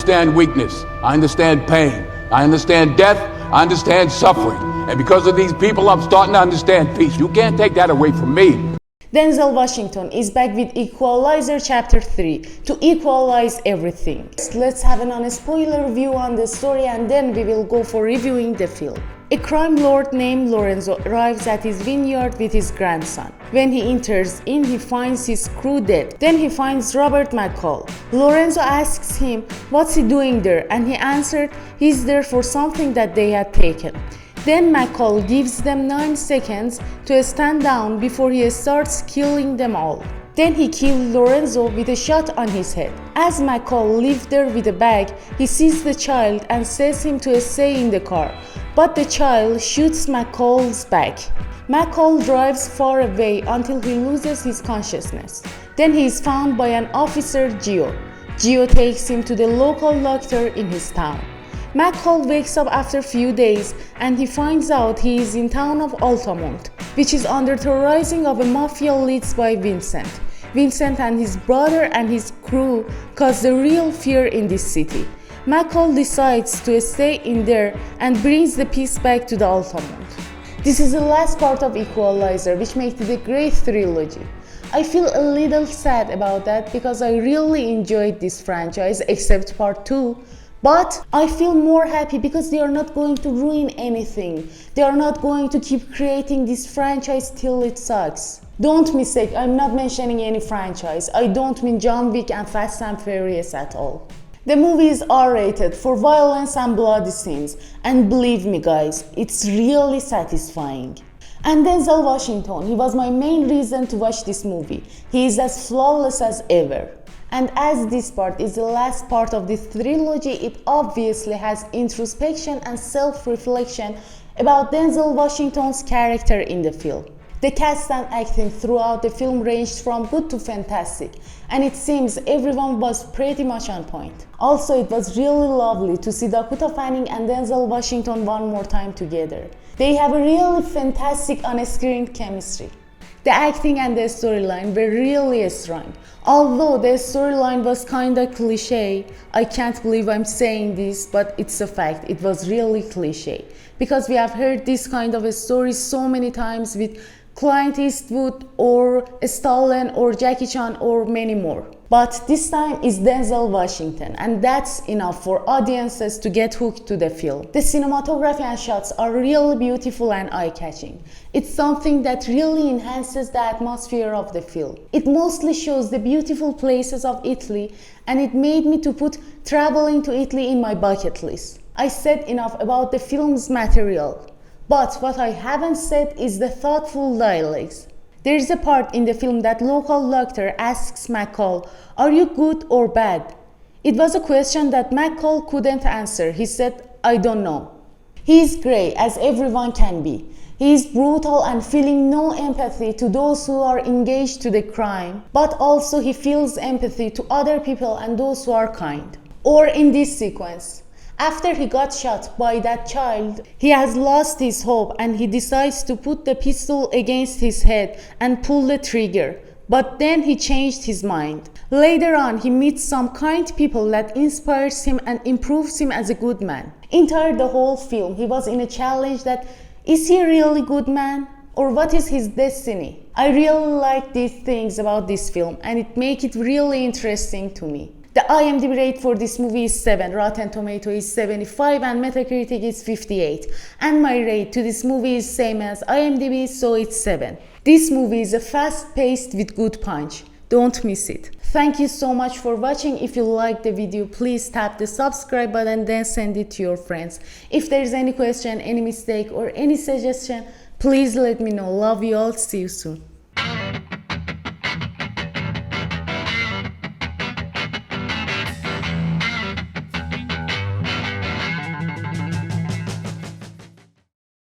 understand weakness. I understand pain. I understand death. I understand suffering. And because of these people, I'm starting to understand peace. You can't take that away from me. Denzel Washington is back with Equalizer Chapter 3 to equalize everything. Let's have an unspoiler view on the story and then we will go for reviewing the film. A crime lord named Lorenzo arrives at his vineyard with his grandson. When he enters in, he finds his crew dead. Then he finds Robert McCall. Lorenzo asks him what's he doing there, and he answered he's there for something that they had taken. Then McCall gives them 9 seconds to stand down before he starts killing them all. Then he kills Lorenzo with a shot on his head. As McCall leaves there with a bag, he sees the child and says him to stay in the car. But the child shoots McCall's back. McCall drives far away until he loses his consciousness. Then he is found by an officer, Gio. Gio takes him to the local doctor in his town. McCall wakes up after a few days and he finds out he is in town of Altamont, which is under terrorizing of a mafia led by Vincent. Vincent and his brother and his crew cause the real fear in this city. McCall decides to stay in there and brings the peace back to the Altamont. This is the last part of Equalizer, which makes it a great trilogy. I feel a little sad about that because I really enjoyed this franchise except part 2. But I feel more happy because they are not going to ruin anything. They are not going to keep creating this franchise till it sucks. Don't mistake, I'm not mentioning any franchise. I don't mean John Wick and Fast and Furious at all. The movie is R-rated for violence and bloody scenes. And believe me guys, it's really satisfying. And Denzel Washington, he was my main reason to watch this movie. He is as flawless as ever. And as this part is the last part of this trilogy, it obviously has introspection and self-reflection about Denzel Washington's character in the film. The cast and acting throughout the film ranged from good to fantastic, and it seems everyone was pretty much on point. Also, it was really lovely to see Dakota Fanning and Denzel Washington one more time together. They have a really fantastic on-screen chemistry. The acting and the storyline were really strong. Although the storyline was kinda cliche, I can't believe I'm saying this, but it's a fact, it was really cliche. Because we have heard this kind of a story so many times with Clint Eastwood or Stallone or Jackie Chan or many more. But this time is Denzel Washington, and that's enough for audiences to get hooked to the film. The cinematography and shots are really beautiful and eye-catching. It's something that really enhances the atmosphere of the film. It mostly shows the beautiful places of Italy, and it made me to put traveling to Italy in my bucket list. I said enough about the film's material. But what I haven't said is the thoughtful dialogues. There is a part in the film that local doctor asks McCall, "Are you good or bad?" It was a question that McCall couldn't answer. He said, "I don't know." He is grey, as everyone can be. He is brutal and feeling no empathy to those who are engaged to the crime, but also he feels empathy to other people and those who are kind. Or in this sequence, after he got shot by that child, he has lost his hope and he decides to put the pistol against his head and pull the trigger. But then he changed his mind. Later on, he meets some kind people that inspires him and improves him as a good man. Entire the whole film, he was in a challenge that, is he a really good man? Or what is his destiny? I really like these things about this film and it makes it really interesting to me. The IMDb rate for this movie is 7, Rotten Tomato is 75 and Metacritic is 58. And my rate to this movie is same as IMDb, so it's 7. This movie is a fast-paced with good punch. Don't miss it. Thank you so much for watching. If you liked the video, please tap the subscribe button, then send it to your friends. If there is any question, any mistake or any suggestion, please let me know. Love you all. See you soon.